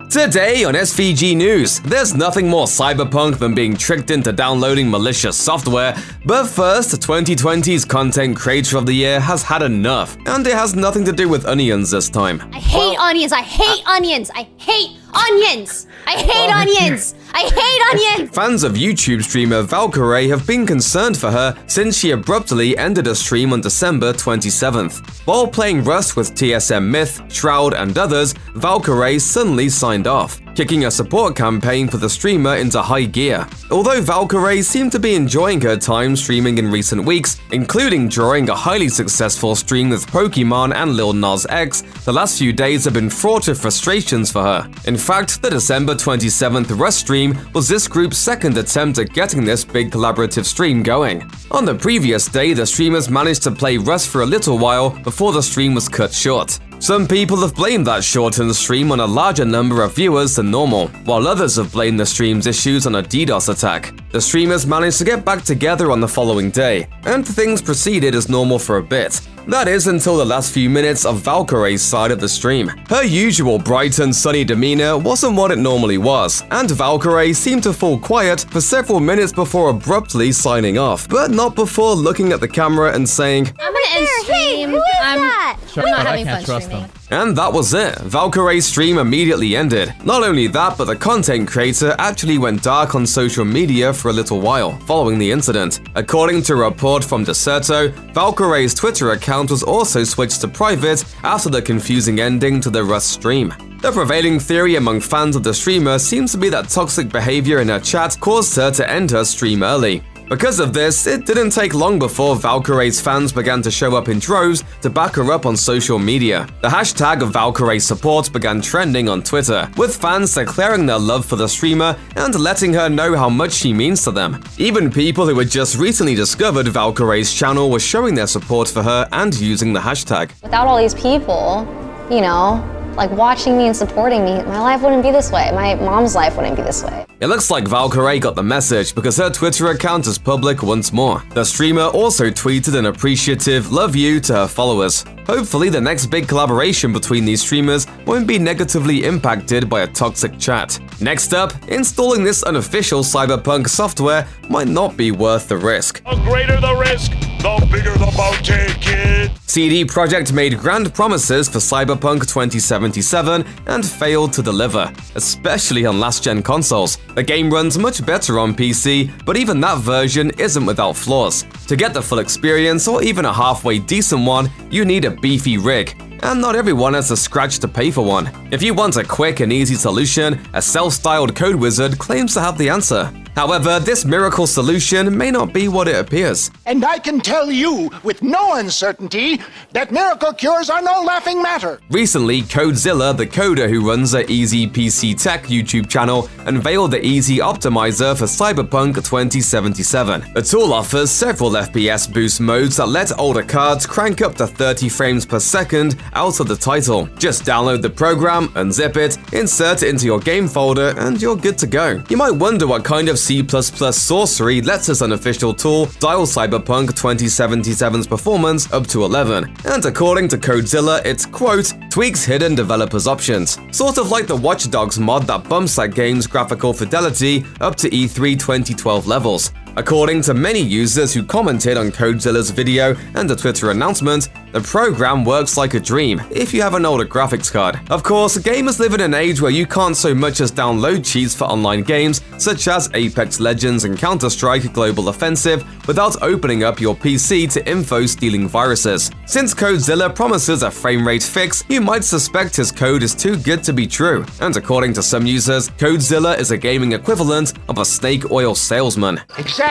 Today on SVG News, there's nothing more cyberpunk than being tricked into downloading malicious software, but first, 2020's Content Creator of the Year has had enough, and it has nothing to do with onions this time. I hate onions, I hate onions, I hate onions! I hate onions! I hate onions! Fans of YouTube streamer Valkyrae have been concerned for her since she abruptly ended a stream on December 27th. While playing Rust with TSM Myth, Shroud, and others, Valkyrae suddenly signed off, kicking a support campaign for the streamer into high gear. Although Valkyrae seemed to be enjoying her time streaming in recent weeks, including during a highly successful stream with Pokemon and Lil Nas X, the last few days have been fraught with frustrations for her. In fact, the December 27th Rust stream was this group's second attempt at getting this big collaborative stream going. On the previous day, the streamers managed to play Rust for a little while before the stream was cut short. Some people have blamed that shortened stream on a larger number of viewers than normal, while others have blamed the stream's issues on a DDoS attack. The streamers managed to get back together on the following day, and things proceeded as normal for a bit. That is until the last few minutes of Valkyrae's side of the stream. Her usual bright and sunny demeanor wasn't what it normally was, and Valkyrae seemed to fall quiet for several minutes before abruptly signing off, but not before looking at the camera and saying, I'm gonna end stream. I'm not having fun streaming. And that was it. Valkyrae's stream immediately ended. Not only that, but the content creator actually went dark on social media for a little while following the incident. According to a report from Deserto, Valkyrae's Twitter account was also switched to private after the confusing ending to the Rust stream. The prevailing theory among fans of the streamer seems to be that toxic behavior in her chat caused her to end her stream early. Because of this, it didn't take long before Valkyrae's fans began to show up in droves to back her up on social media. The hashtag of Valkyrae's support began trending on Twitter, with fans declaring their love for the streamer and letting her know how much she means to them. Even people who had just recently discovered Valkyrae's channel were showing their support for her and using the hashtag. Without all these people, you know, like watching me and supporting me, my life wouldn't be this way. My mom's life wouldn't be this way. It looks like Valkyrae got the message because her Twitter account is public once more. The streamer also tweeted an appreciative "love you" to her followers. Hopefully, the next big collaboration between these streamers won't be negatively impacted by a toxic chat. Next up, installing this unofficial cyberpunk software might not be worth the risk. The greater the risk, the bigger the mountain, kid. CD Projekt made grand promises for Cyberpunk 2077 and failed to deliver, especially on last-gen consoles. The game runs much better on PC, but even that version isn't without flaws. To get the full experience, or even a halfway decent one, you need a beefy rig. And not everyone has the scratch to pay for one. If you want a quick and easy solution, a self-styled code wizard claims to have the answer. However, this miracle solution may not be what it appears. And I can tell you with no uncertainty that miracle cures are no laughing matter. Recently, Codezilla, the coder who runs the Easy PC Tech YouTube channel, unveiled the Easy Optimizer for Cyberpunk 2077. The tool offers several FPS boost modes that let older cards crank up to 30 frames per second out of the title. Just download the program, unzip it, insert it into your game folder, and you're good to go. You might wonder what kind of C++ sorcery lets this unofficial tool dial Cyberpunk 2077's performance up to 11, and according to Codezilla, it, quote, tweaks hidden developers' options, sort of like the Watch Dogs mod that bumps that game's graphical fidelity up to E3 2012 levels. According to many users who commented on Codezilla's video and the Twitter announcement, the program works like a dream if you have an older graphics card. Of course, gamers live in an age where you can't so much as download cheats for online games such as Apex Legends and Counter-Strike Global Offensive without opening up your PC to info-stealing viruses. Since Codezilla promises a frame rate fix, you might suspect his code is too good to be true. And according to some users, Codezilla is a gaming equivalent of a snake oil salesman. Exactly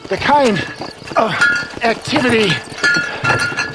the kind of activity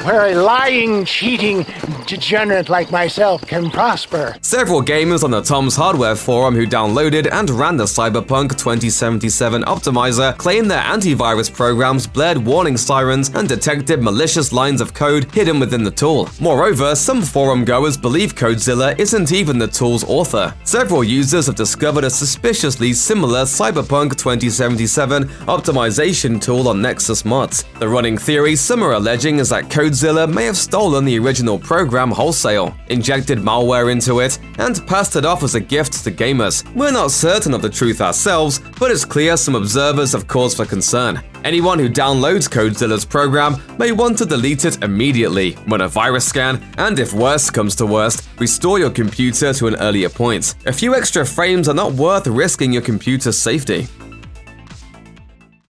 where a lying, cheating degenerate like myself can prosper. Several gamers on the Tom's Hardware forum who downloaded and ran the Cyberpunk 2077 optimizer claim their antivirus programs blared warning sirens and detected malicious lines of code hidden within the tool. Moreover, some forum goers believe Codezilla isn't even the tool's author. Several users have discovered a suspiciously similar Cyberpunk 2077 optimization tool on Nexus Mods. The running theory some are alleging is that Codezilla may have stolen the original program program wholesale, injected malware into it, and passed it off as a gift to gamers. We're not certain of the truth ourselves, but it's clear some observers have cause for concern. Anyone who downloads CodeZilla's program may want to delete it immediately, run a virus scan, and if worst comes to worst, restore your computer to an earlier point. A few extra frames are not worth risking your computer's safety.